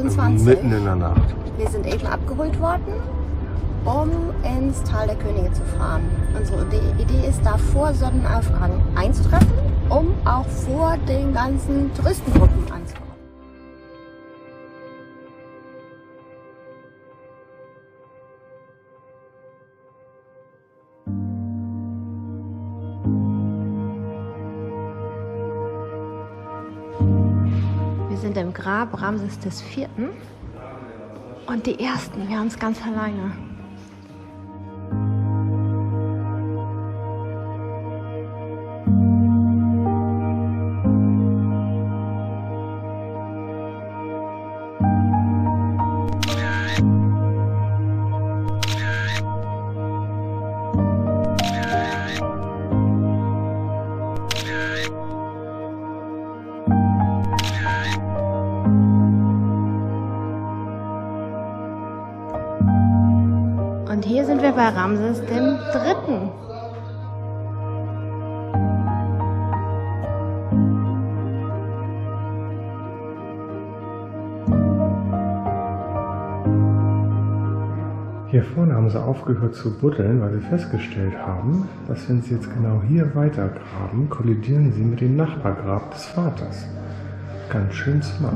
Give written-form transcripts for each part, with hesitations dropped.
28. Mitten in der Nacht. Wir sind eben abgeholt worden, um ins Tal der Könige zu fahren. Unsere Idee ist, da vor Sonnenaufgang einzutreffen, um auch vor den ganzen Touristengruppen anzukommen. Wir sind im Grab Ramses IV. Und die Ersten, wir haben es ganz alleine. Und hier sind wir bei Ramses III. Hier vorne haben sie aufgehört zu buddeln, weil sie festgestellt haben, dass wenn sie jetzt genau hier weitergraben, kollidieren sie mit dem Nachbargrab des Vaters. Ganz schön smart.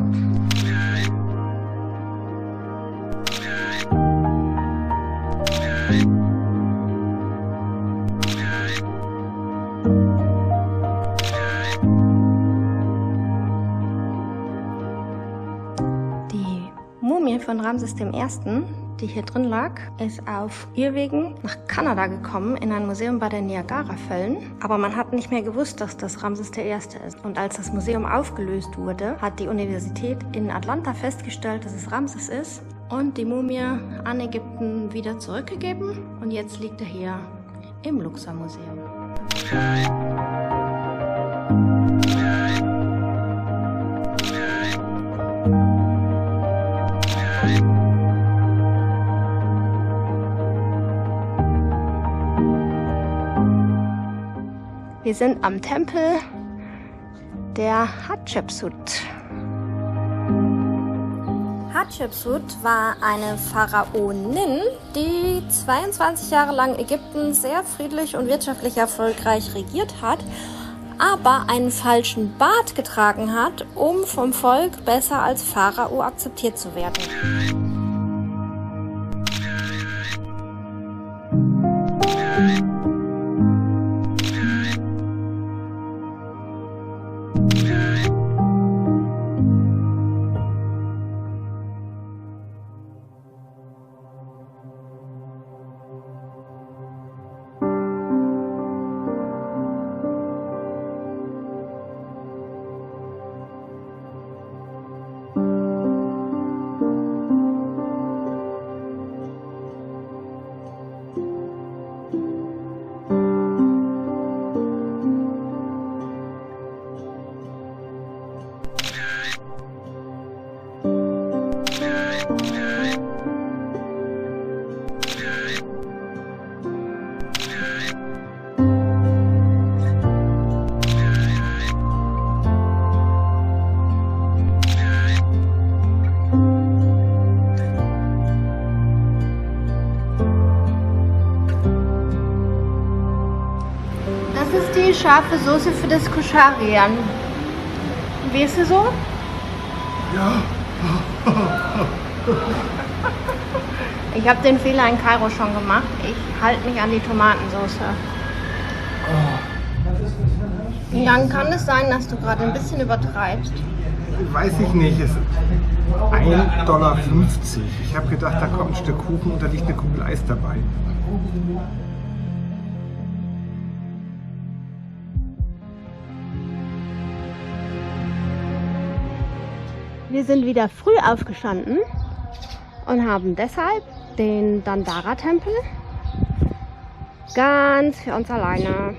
Die Mumie von Ramses I., die hier drin lag, ist auf Irrwegen nach Kanada gekommen, in ein Museum bei den Niagarafällen. Aber man hat nicht mehr gewusst, dass das Ramses I. ist. Und als das Museum aufgelöst wurde, hat die Universität in Atlanta festgestellt, dass es Ramses ist und die Mumie an Ägypten wieder zurückgegeben. Und jetzt liegt er hier im Luxor-Museum. Wir sind am Tempel der Hatschepsut. Hatschepsut war eine Pharaonin, die 22 Jahre lang Ägypten sehr friedlich und wirtschaftlich erfolgreich regiert hat, aber einen falschen Bart getragen hat, um vom Volk besser als Pharao akzeptiert zu werden. Das ist die scharfe Soße für das Koscharian. Wie ist sie so? Ja. Ich habe den Fehler in Kairo schon gemacht. Ich halte mich an die Tomatensauce. Wie lange kann es sein, dass du gerade ein bisschen übertreibst? Weiß ich nicht. Es ist 1,50 $. Ich habe gedacht, da kommt ein Stück Kuchen und da liegt eine Kugel Eis dabei. Wir sind wieder früh aufgestanden und haben deshalb den Dandara-Tempel ganz für uns alleine.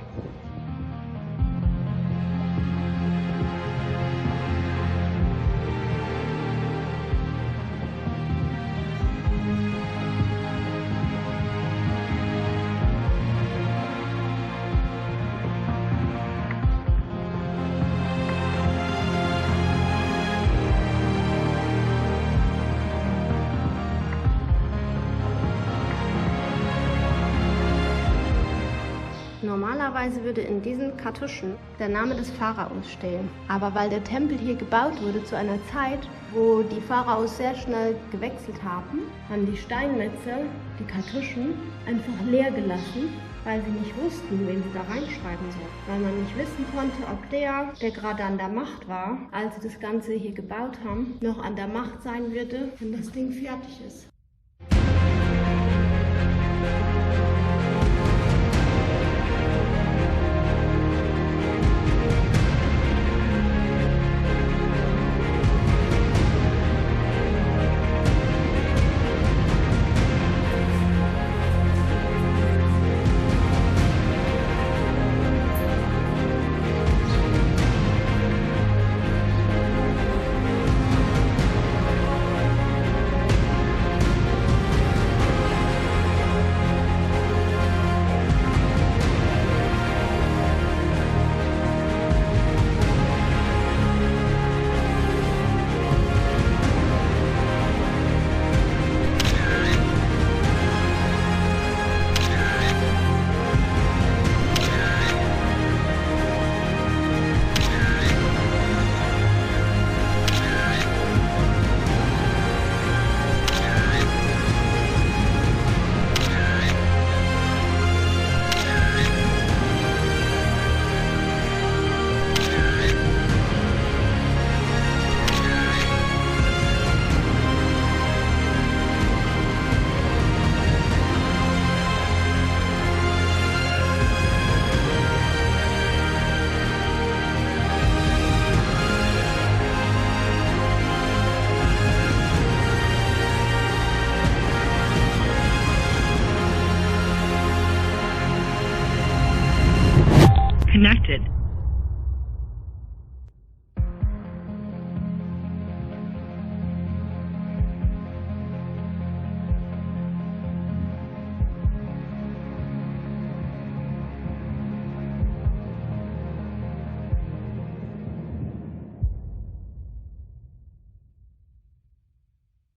Normalerweise würde in diesen Kartuschen der Name des Pharaos stehen. Aber weil der Tempel hier gebaut wurde zu einer Zeit, wo die Pharaos sehr schnell gewechselt haben die Steinmetze die Kartuschen einfach leer gelassen, weil sie nicht wussten, wen sie da reinschreiben sollten. Weil man nicht wissen konnte, ob der gerade an der Macht war, als sie das Ganze hier gebaut haben, noch an der Macht sein würde, wenn das Ding fertig ist. Connected.